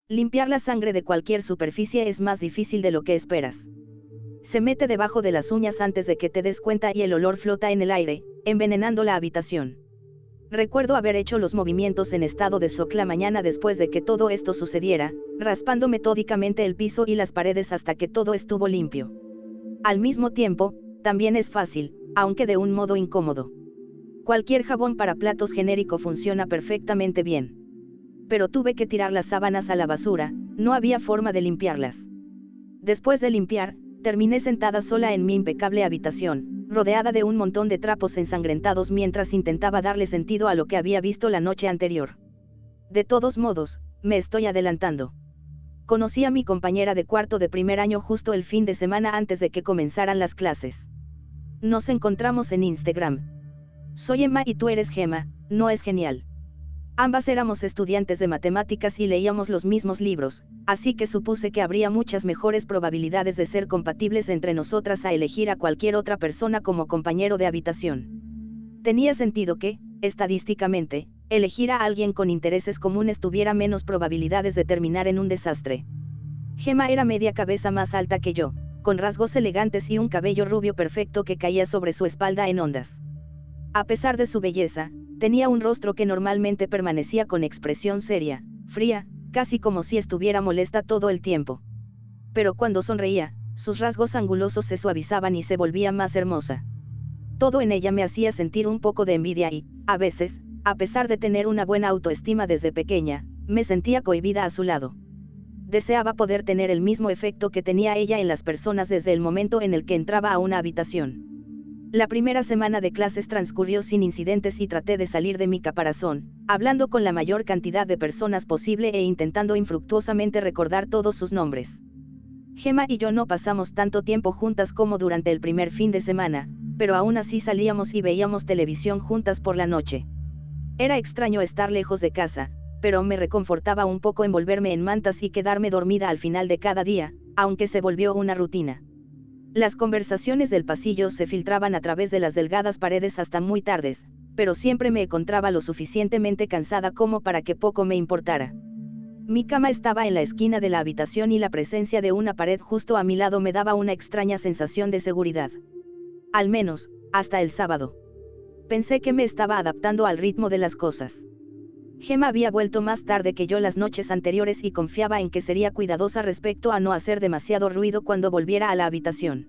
Limpiar la sangre de cualquier superficie es más difícil de lo que esperas. Se mete debajo de las uñas antes de que te des cuenta y el olor flota en el aire, envenenando la habitación. Recuerdo haber hecho los movimientos en estado de shock la mañana después de que todo esto sucediera, raspando metódicamente el piso y las paredes hasta que todo estuvo limpio. Al mismo tiempo, también es fácil, aunque de un modo incómodo. Cualquier jabón para platos genérico funciona perfectamente bien. Pero tuve que tirar las sábanas a la basura, no había forma de limpiarlas. Después de limpiar, terminé sentada sola en mi impecable habitación, rodeada de un montón de trapos ensangrentados mientras intentaba darle sentido a lo que había visto la noche anterior. De todos modos, me estoy adelantando. Conocí a mi compañera de cuarto de primer año justo el fin de semana antes de que comenzaran las clases. Nos encontramos en Instagram. Soy Emma y tú eres Gemma, ¿no es genial? Ambas éramos estudiantes de matemáticas y leíamos los mismos libros, así que supuse que habría muchas mejores probabilidades de ser compatibles entre nosotras a elegir a cualquier otra persona como compañero de habitación. Tenía sentido que, estadísticamente, elegir a alguien con intereses comunes tuviera menos probabilidades de terminar en un desastre. Gemma era media cabeza más alta que yo, con rasgos elegantes y un cabello rubio perfecto que caía sobre su espalda en ondas. A pesar de su belleza, tenía un rostro que normalmente permanecía con expresión seria, fría, casi como si estuviera molesta todo el tiempo. Pero cuando sonreía, sus rasgos angulosos se suavizaban y se volvía más hermosa. Todo en ella me hacía sentir un poco de envidia y, a veces, a pesar de tener una buena autoestima desde pequeña, me sentía cohibida a su lado. Deseaba poder tener el mismo efecto que tenía ella en las personas desde el momento en el que entraba a una habitación. La primera semana de clases transcurrió sin incidentes y traté de salir de mi caparazón, hablando con la mayor cantidad de personas posible e intentando infructuosamente recordar todos sus nombres. Gemma y yo no pasamos tanto tiempo juntas como durante el primer fin de semana, pero aún así salíamos y veíamos televisión juntas por la noche. Era extraño estar lejos de casa, pero me reconfortaba un poco envolverme en mantas y quedarme dormida al final de cada día, aunque se volvió una rutina. Las conversaciones del pasillo se filtraban a través de las delgadas paredes hasta muy tardes, pero siempre me encontraba lo suficientemente cansada como para que poco me importara. Mi cama estaba en la esquina de la habitación y la presencia de una pared justo a mi lado me daba una extraña sensación de seguridad. Al menos, hasta el sábado. Pensé que me estaba adaptando al ritmo de las cosas. Gemma había vuelto más tarde que yo las noches anteriores y confiaba en que sería cuidadosa respecto a no hacer demasiado ruido cuando volviera a la habitación.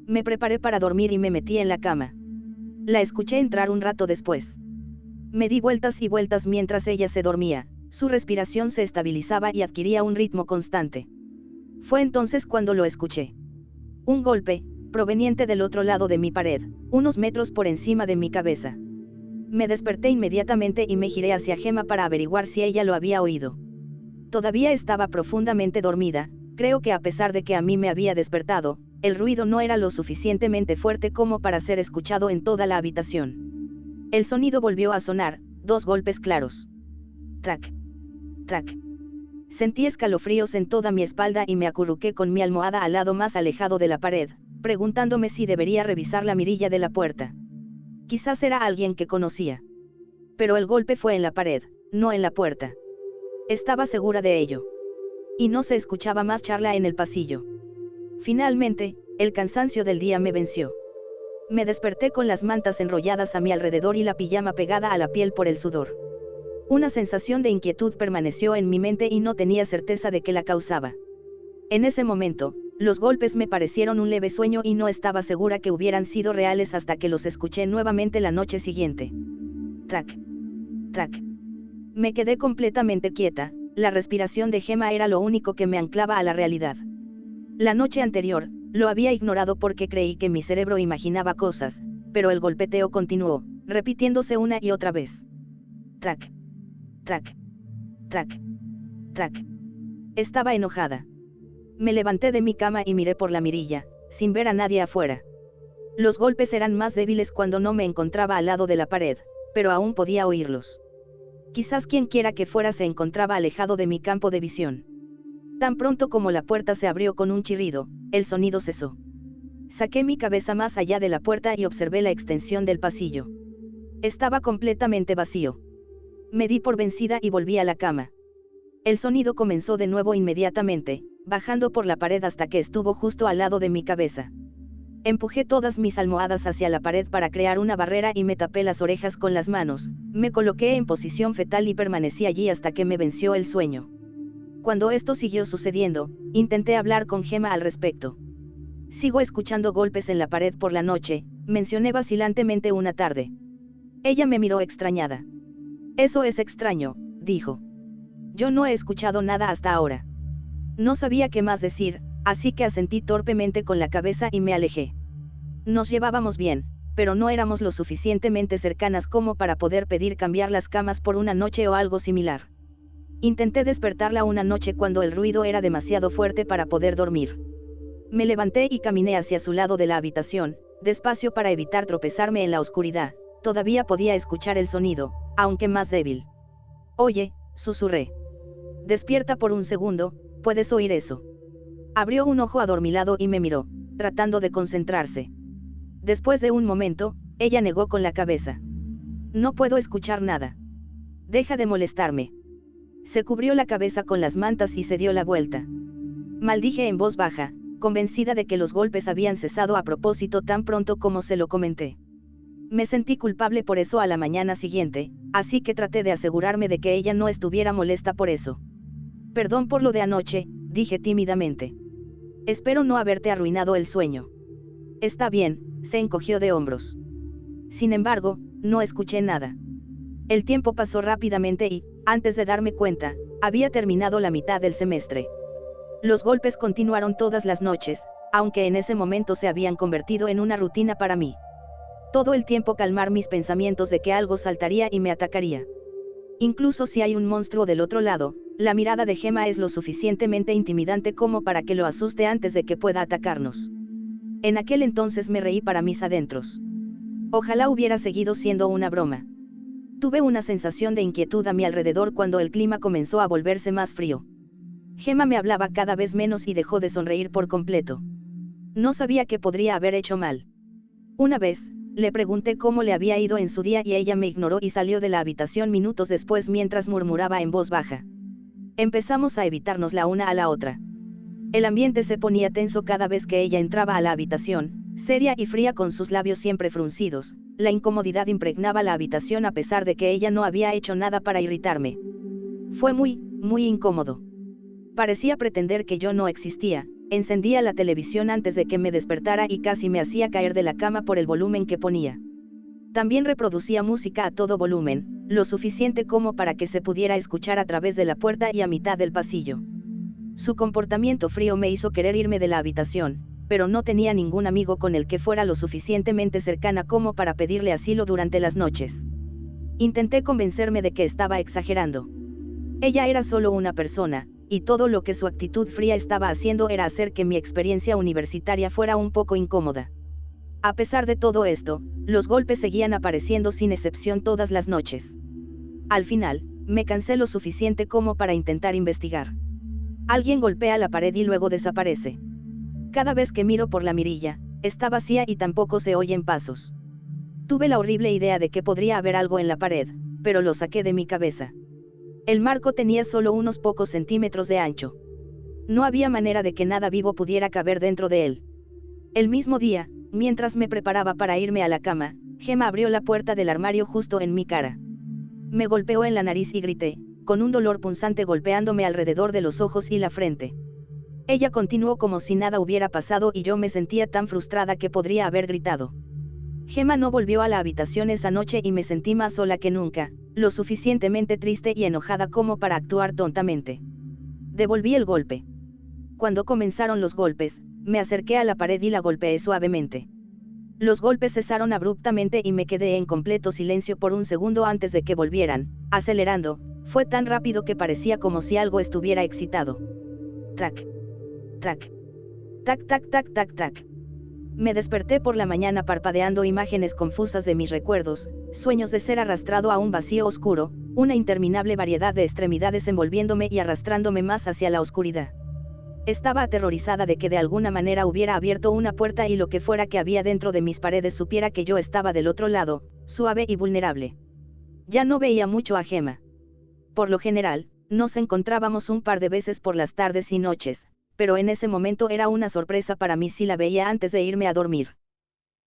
Me preparé para dormir y me metí en la cama. La escuché entrar un rato después. Me di vueltas y vueltas mientras ella se dormía, su respiración se estabilizaba y adquiría un ritmo constante. Fue entonces cuando lo escuché. Un golpe, proveniente del otro lado de mi pared, unos metros por encima de mi cabeza. Me desperté inmediatamente y me giré hacia Gemma para averiguar si ella lo había oído. Todavía estaba profundamente dormida, creo que a pesar de que a mí me había despertado, el ruido no era lo suficientemente fuerte como para ser escuchado en toda la habitación. El sonido volvió a sonar, 2 golpes claros. Trac. Trac. Sentí escalofríos en toda mi espalda y me acurruqué con mi almohada al lado más alejado de la pared, preguntándome si debería revisar la mirilla de la puerta. Quizás era alguien que conocía. Pero el golpe fue en la pared, no en la puerta. Estaba segura de ello. Y no se escuchaba más charla en el pasillo. Finalmente, el cansancio del día me venció. Me desperté con las mantas enrolladas a mi alrededor y la pijama pegada a la piel por el sudor. Una sensación de inquietud permaneció en mi mente y no tenía certeza de qué la causaba. En ese momento, los golpes me parecieron un leve sueño y no estaba segura que hubieran sido reales hasta que los escuché nuevamente la noche siguiente. Trac. Trac. Me quedé completamente quieta, la respiración de Gemma era lo único que me anclaba a la realidad. La noche anterior, lo había ignorado porque creí que mi cerebro imaginaba cosas, pero el golpeteo continuó, repitiéndose una y otra vez. Trac. Trac. Trac. Trac. Estaba enojada. Me levanté de mi cama y miré por la mirilla, sin ver a nadie afuera. Los golpes eran más débiles cuando no me encontraba al lado de la pared, pero aún podía oírlos. Quizás quien quiera que fuera se encontraba alejado de mi campo de visión. Tan pronto como la puerta se abrió con un chirrido, el sonido cesó. Saqué mi cabeza más allá de la puerta y observé la extensión del pasillo. Estaba completamente vacío. Me di por vencida y volví a la cama. El sonido comenzó de nuevo inmediatamente, bajando por la pared hasta que estuvo justo al lado de mi cabeza. Empujé todas mis almohadas hacia la pared para crear una barrera y me tapé las orejas con las manos, me coloqué en posición fetal y permanecí allí hasta que me venció el sueño. Cuando esto siguió sucediendo, intenté hablar con Gemma al respecto. Sigo escuchando golpes en la pared por la noche, mencioné vacilantemente una tarde. Ella me miró extrañada. Eso es extraño, dijo. Yo no he escuchado nada hasta ahora. No sabía qué más decir, así que asentí torpemente con la cabeza y me alejé. Nos llevábamos bien, pero no éramos lo suficientemente cercanas como para poder pedir cambiar las camas por una noche o algo similar. Intenté despertarla una noche cuando el ruido era demasiado fuerte para poder dormir. Me levanté y caminé hacia su lado de la habitación, despacio para evitar tropezarme en la oscuridad. Todavía podía escuchar el sonido, aunque más débil. Oye, susurré. Despierta por un segundo, ¿puedes oír eso? Abrió un ojo adormilado y me miró, tratando de concentrarse. Después de un momento, ella negó con la cabeza. No puedo escuchar nada. Deja de molestarme. Se cubrió la cabeza con las mantas y se dio la vuelta. Maldije en voz baja, convencida de que los golpes habían cesado a propósito tan pronto como se lo comenté. Me sentí culpable por eso a la mañana siguiente, así que traté de asegurarme de que ella no estuviera molesta por eso. Perdón por lo de anoche, dije tímidamente. Espero no haberte arruinado el sueño. Está bien, se encogió de hombros. Sin embargo, no escuché nada. El tiempo pasó rápidamente y, antes de darme cuenta, había terminado la mitad del semestre. Los golpes continuaron todas las noches, aunque en ese momento se habían convertido en una rutina para mí. Todo el tiempo calmar mis pensamientos de que algo saltaría y me atacaría. Incluso si hay un monstruo del otro lado, la mirada de Gemma es lo suficientemente intimidante como para que lo asuste antes de que pueda atacarnos. En aquel entonces me reí para mis adentros. Ojalá hubiera seguido siendo una broma. Tuve una sensación de inquietud a mi alrededor cuando el clima comenzó a volverse más frío. Gemma me hablaba cada vez menos y dejó de sonreír por completo. No sabía qué podría haber hecho mal. Una vez, le pregunté cómo le había ido en su día y ella me ignoró y salió de la habitación minutos después mientras murmuraba en voz baja. Empezamos a evitarnos la una a la otra. El ambiente se ponía tenso cada vez que ella entraba a la habitación, seria y fría con sus labios siempre fruncidos. La incomodidad impregnaba la habitación a pesar de que ella no había hecho nada para irritarme. Fue muy incómodo. Parecía pretender que yo no existía. Encendía la televisión antes de que me despertara y casi me hacía caer de la cama por el volumen que ponía. También reproducía música a todo volumen, lo suficiente como para que se pudiera escuchar a través de la puerta y a mitad del pasillo. Su comportamiento frío me hizo querer irme de la habitación, pero no tenía ningún amigo con el que fuera lo suficientemente cercana como para pedirle asilo durante las noches. Intenté convencerme de que estaba exagerando. Ella era solo una persona, y todo lo que su actitud fría estaba haciendo era hacer que mi experiencia universitaria fuera un poco incómoda. A pesar de todo esto, los golpes seguían apareciendo sin excepción todas las noches. Al final, me cansé lo suficiente como para intentar investigar. Alguien golpea la pared y luego desaparece. Cada vez que miro por la mirilla, está vacía y tampoco se oyen pasos. Tuve la horrible idea de que podría haber algo en la pared, pero lo saqué de mi cabeza. El marco tenía solo unos pocos centímetros de ancho. No había manera de que nada vivo pudiera caber dentro de él. El mismo día, mientras me preparaba para irme a la cama, Gemma abrió la puerta del armario justo en mi cara. Me golpeó en la nariz y grité, con un dolor punzante golpeándome alrededor de los ojos y la frente. Ella continuó como si nada hubiera pasado y yo me sentía tan frustrada que podría haber gritado. Gemma no volvió a la habitación esa noche y me sentí más sola que nunca, lo suficientemente triste y enojada como para actuar tontamente. Devolví el golpe. Cuando comenzaron los golpes, me acerqué a la pared y la golpeé suavemente. Los golpes cesaron abruptamente y me quedé en completo silencio por un segundo antes de que volvieran, acelerando. Fue tan rápido que parecía como si algo estuviera excitado. Tac. Tac. Tac tac tac tac tac. Me desperté por la mañana parpadeando imágenes confusas de mis recuerdos, sueños de ser arrastrado a un vacío oscuro, una interminable variedad de extremidades envolviéndome y arrastrándome más hacia la oscuridad. Estaba aterrorizada de que de alguna manera hubiera abierto una puerta y lo que fuera que había dentro de mis paredes supiera que yo estaba del otro lado, suave y vulnerable. Ya no veía mucho a Gemma. Por lo general, Nos encontrábamos un par de veces por las tardes y noches, pero en ese momento era una sorpresa para mí si la veía antes de irme a dormir.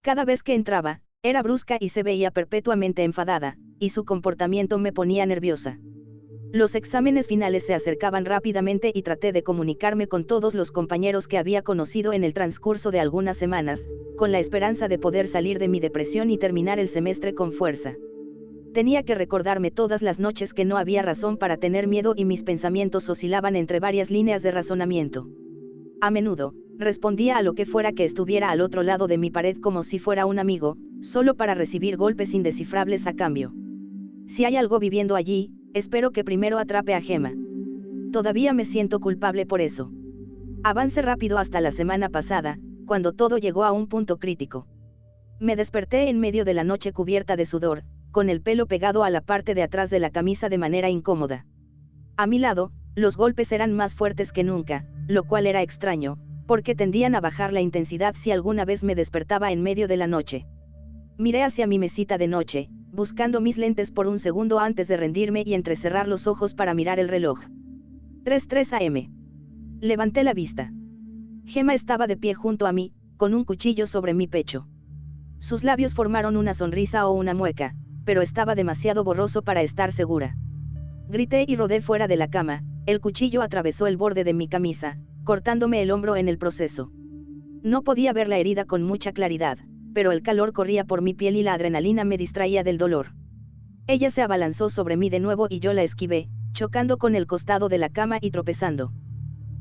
Cada vez que entraba, era brusca y se veía perpetuamente enfadada, y su comportamiento me ponía nerviosa. Los exámenes finales se acercaban rápidamente y traté de comunicarme con todos los compañeros que había conocido en el transcurso de algunas semanas, con la esperanza de poder salir de mi depresión y terminar el semestre con fuerza. Tenía que recordarme todas las noches que no había razón para tener miedo y mis pensamientos oscilaban entre varias líneas de razonamiento. A menudo, respondía a lo que fuera que estuviera al otro lado de mi pared como si fuera un amigo, solo para recibir golpes indescifrables a cambio. Si hay algo viviendo allí, espero que primero atrape a Gemma. Todavía me siento culpable por eso. Avance rápido hasta la semana pasada, cuando todo llegó a un punto crítico. Me desperté en medio de la noche cubierta de sudor, con el pelo pegado a la parte de atrás de la camisa de manera incómoda. A mi lado, los golpes eran más fuertes que nunca, lo cual era extraño, porque tendían a bajar la intensidad si alguna vez me despertaba en medio de la noche. Miré hacia mi mesita de noche, buscando mis lentes por un segundo antes de rendirme y entrecerrar los ojos para mirar el reloj. 3:03 am. Levanté la vista. Gemma estaba de pie junto a mí, con un cuchillo sobre mi pecho. Sus labios formaron una sonrisa o una mueca, pero estaba demasiado borroso para estar segura. Grité y rodé fuera de la cama, el cuchillo atravesó el borde de mi camisa, cortándome el hombro en el proceso. No podía ver la herida con mucha claridad, pero el calor corría por mi piel y la adrenalina me distraía del dolor. Ella se abalanzó sobre mí de nuevo y yo la esquivé, chocando con el costado de la cama y tropezando.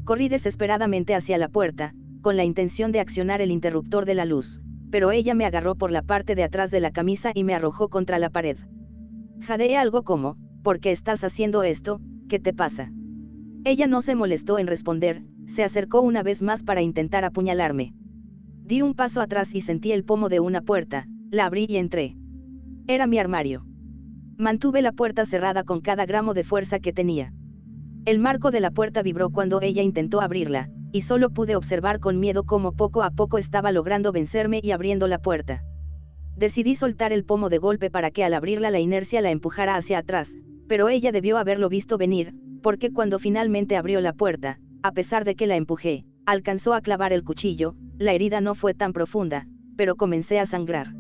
Corrí desesperadamente hacia la puerta, con la intención de accionar el interruptor de la luz, pero ella me agarró por la parte de atrás de la camisa y me arrojó contra la pared. Jadeé algo como, ¿por qué estás haciendo esto? ¿Qué te pasa? Ella no se molestó en responder, se acercó una vez más para intentar apuñalarme. Di un paso atrás y sentí el pomo de una puerta, la abrí y entré. Era mi armario. Mantuve la puerta cerrada con cada gramo de fuerza que tenía. El marco de la puerta vibró cuando ella intentó abrirla, y solo pude observar con miedo cómo poco a poco estaba logrando vencerme y abriendo la puerta. Decidí soltar el pomo de golpe para que al abrirla la inercia la empujara hacia atrás, pero ella debió haberlo visto venir, porque cuando finalmente abrió la puerta, a pesar de que la empujé, alcanzó a clavar el cuchillo. La herida no fue tan profunda, pero comencé a sangrar.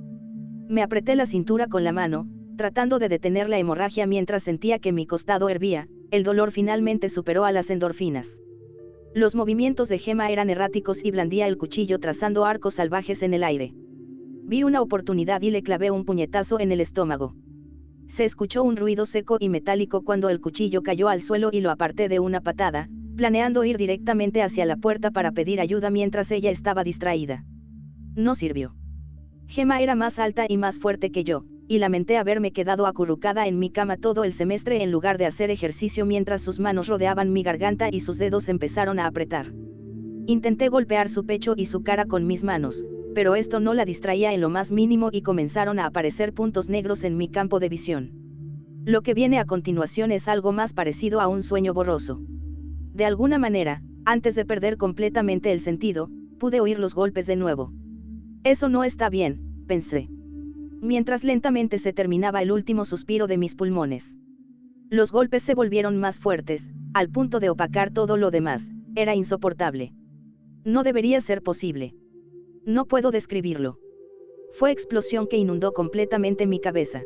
Me apreté la cintura con la mano, tratando de detener la hemorragia mientras sentía que mi costado hervía. El dolor finalmente superó a las endorfinas. Los movimientos de Gemma eran erráticos y blandía el cuchillo trazando arcos salvajes en el aire. Vi una oportunidad y le clavé un puñetazo en el estómago. Se escuchó un ruido seco y metálico cuando el cuchillo cayó al suelo y lo aparté de una patada, planeando ir directamente hacia la puerta para pedir ayuda mientras ella estaba distraída. No sirvió. Gemma era más alta y más fuerte que yo, y lamenté haberme quedado acurrucada en mi cama todo el semestre en lugar de hacer ejercicio mientras sus manos rodeaban mi garganta y sus dedos empezaron a apretar. Intenté golpear su pecho y su cara con mis manos, pero esto no la distraía en lo más mínimo y comenzaron a aparecer puntos negros en mi campo de visión. Lo que viene a continuación es algo más parecido a un sueño borroso. De alguna manera, antes de perder completamente el sentido, pude oír los golpes de nuevo. Eso no está bien, pensé. Mientras lentamente se terminaba el último suspiro de mis pulmones. Los golpes se volvieron más fuertes, al punto de opacar todo lo demás. Era insoportable. No debería ser posible. No puedo describirlo. Fue explosión que inundó completamente mi cabeza.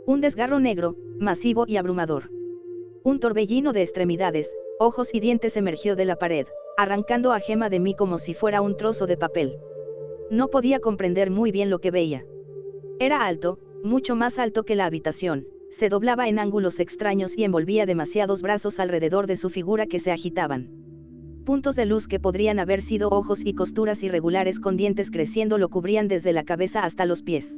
Un desgarro negro, masivo y abrumador. Un torbellino de extremidades, ojos y dientes emergió de la pared, arrancando a Gemma de mí como si fuera un trozo de papel. No podía comprender muy bien lo que veía. Era alto, mucho más alto que la habitación, se doblaba en ángulos extraños y envolvía demasiados brazos alrededor de su figura que se agitaban. Puntos de luz que podrían haber sido ojos y costuras irregulares con dientes creciendo lo cubrían desde la cabeza hasta los pies.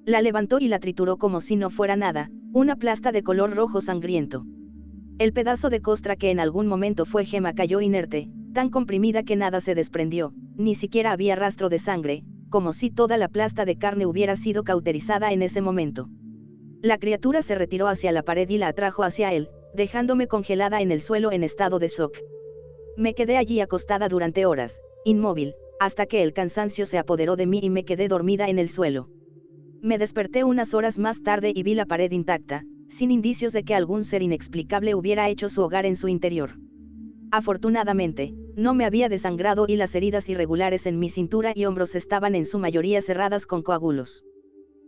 La levantó y la trituró como si no fuera nada, una plasta de color rojo sangriento. El pedazo de costra que en algún momento fue Gemma cayó inerte, tan comprimida que nada se desprendió, ni siquiera había rastro de sangre, como si toda la plasta de carne hubiera sido cauterizada en ese momento. La criatura se retiró hacia la pared y la atrajo hacia él, dejándome congelada en el suelo en estado de shock. Me quedé allí acostada durante horas, inmóvil, hasta que el cansancio se apoderó de mí y me quedé dormida en el suelo. Me desperté unas horas más tarde y vi la pared intacta, sin indicios de que algún ser inexplicable hubiera hecho su hogar en su interior. Afortunadamente, no me había desangrado y las heridas irregulares en mi cintura y hombros estaban en su mayoría cerradas con coágulos.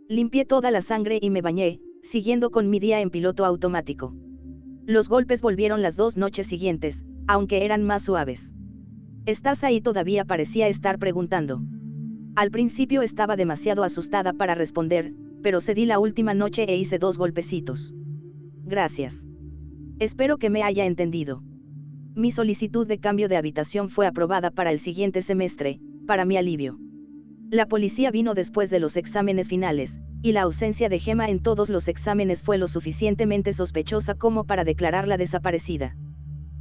Limpié toda la sangre y me bañé, siguiendo con mi día en piloto automático. Los golpes volvieron las 2 noches siguientes, aunque eran más suaves. ¿Estás ahí todavía? Parecía estar preguntando. Al principio estaba demasiado asustada para responder, pero cedí la última noche e hice 2 golpecitos. Gracias. Espero que me haya entendido. Mi solicitud de cambio de habitación fue aprobada para el siguiente semestre, para mi alivio. La policía vino después de los exámenes finales, y la ausencia de Gemma en todos los exámenes fue lo suficientemente sospechosa como para declararla desaparecida.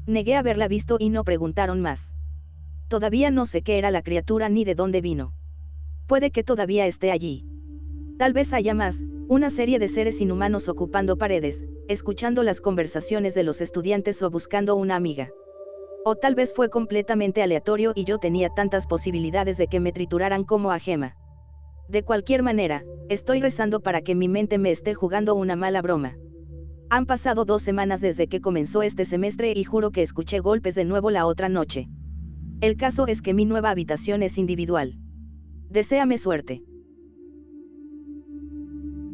Negué haberla visto y no preguntaron más. Todavía no sé qué era la criatura ni de dónde vino. Puede que todavía esté allí. Tal vez haya más, una serie de seres inhumanos ocupando paredes, escuchando las conversaciones de los estudiantes o buscando una amiga. O tal vez fue completamente aleatorio y yo tenía tantas posibilidades de que me trituraran como a Gemma. De cualquier manera, estoy rezando para que mi mente me esté jugando una mala broma. Han pasado 2 semanas desde que comenzó este semestre y juro que escuché golpes de nuevo la otra noche. El caso es que mi nueva habitación es individual. Deséame suerte.